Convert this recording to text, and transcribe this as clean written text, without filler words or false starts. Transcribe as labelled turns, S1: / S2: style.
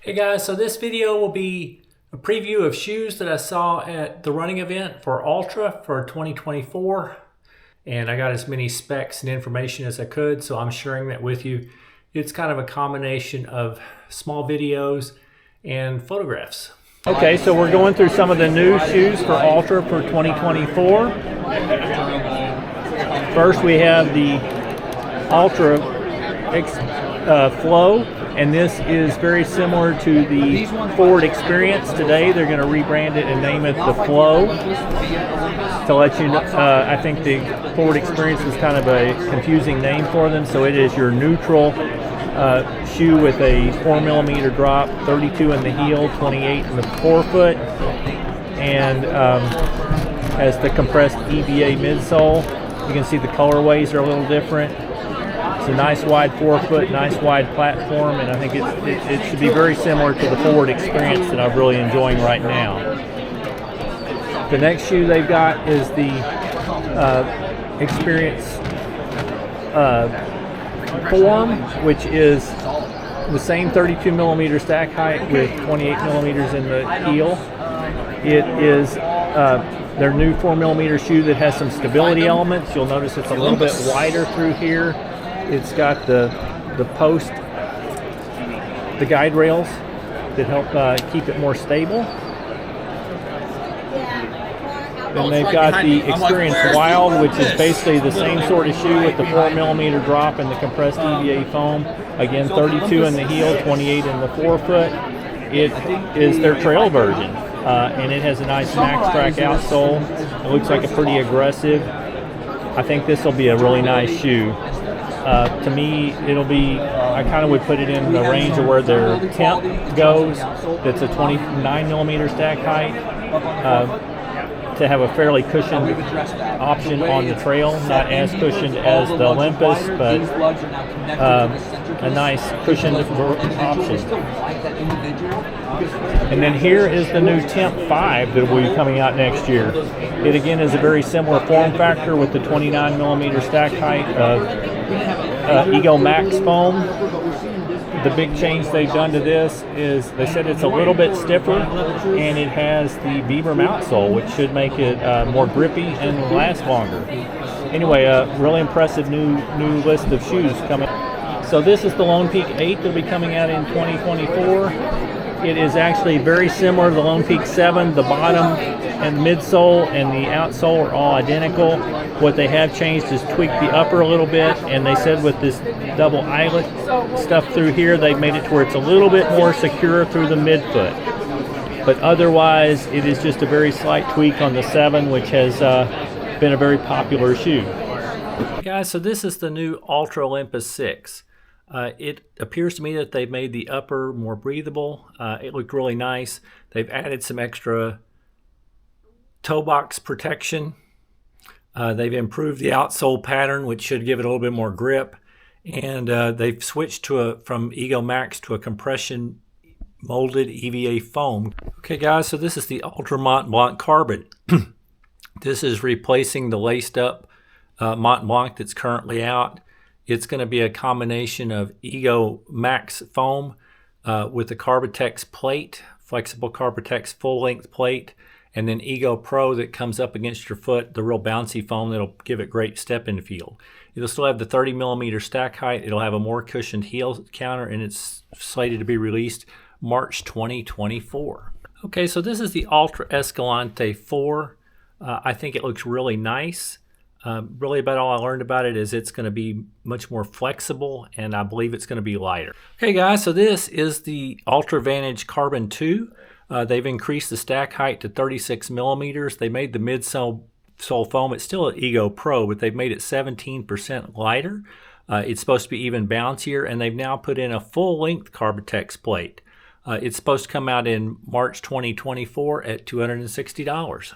S1: Hey guys, so this video will be a preview of shoes that I saw at the running event for Altra for 2024. And I got as many specs and information as I could, so I'm sharing that with you. It's kind of a combination of small videos and photographs. Okay, so we're going through some of the new shoes for Altra for 2024. First we have the Altra Exp Flow. And this is very similar to the Forward Experience. Today they're going to rebrand it and name it the Flow. To let you know, I think the Forward Experience was kind of a confusing name for them. So it is your neutral shoe with a 4mm drop, 32 in the heel, 28 in the forefoot, and has the compressed EVA midsole. You can see the colorways are a little different. It's a nice wide forefoot, nice wide platform, and I think it should be very similar to the Forward Experience that I'm really enjoying right now. The next shoe they've got is the Experience Form, which is the same 32mm stack height with 28mm in the heel. It is their new 4mm shoe that has some stability elements. You'll notice it's a little bit wider through here. It's got the post, the guide rails that help keep it more stable. Then they've got the Experience Wild, which is basically the same sort of shoe with the 4mm drop and the compressed EVA foam. Again, 32 in the heel, 28 in the forefoot. It is their trail version, and it has a nice max track outsole. It looks like a pretty aggressive. I think this will be a really nice shoe. To me, it'll be, I kind of would put it in the range of where their Timp goes. That's a 29mm stack height. To have a fairly cushioned option on the trail, not as cushioned as the Olympus, but a nice cushioned option. And then here is the new Timp 5 that will be coming out next year. It again is a very similar form factor with the 29mm stack height of Ego Max foam. The big change they've done to this is they said it's a little bit stiffer, and it has the Vibram outsole, which should make it more grippy and last longer. Anyway, a really impressive new list of shoes coming. So this is the Lone Peak 8 that will be coming out in 2024. It is actually very similar to the Lone Peak 7. The bottom and midsole and the outsole are all identical. What they have changed is tweaked the upper a little bit, and they said with this double eyelet stuff through here, they've made it to where it's a little bit more secure through the midfoot. But otherwise, it is just a very slight tweak on the 7, which has been a very popular shoe. Hey guys, so this is the new Altra Olympus 6. It appears to me that they've made the upper more breathable. It looked really nice. They've added some extra toe box protection. They've improved the outsole pattern, which should give it a little bit more grip. And they've switched from Ego Max to a compression molded EVA foam. Okay guys, so this is the Ultra Mont Blanc Carbon. This is replacing the laced up Mont Blanc that's currently out. It's going to be a combination of Ego Max foam with the Carbotex plate, flexible Carbotex full length plate, and then Ego Pro that comes up against your foot, the real bouncy foam that'll give it great step-in feel. It'll still have the 30mm stack height. It'll have a more cushioned heel counter, and it's slated to be released March 2024. Okay, so this is the Altra Escalante 4. I think it looks really nice. Really about all I learned about it is it's going to be much more flexible, and I believe it's going to be lighter. Okay guys, so this is the Altra Vanish Carbon 2. They've increased the stack height to 36mm. They made the midsole foam. It's still an Ego Pro, but they've made it 17% lighter. It's supposed to be even bouncier, and they've now put in a full-length Carbotex plate. It's supposed to come out in March 2024 at $260.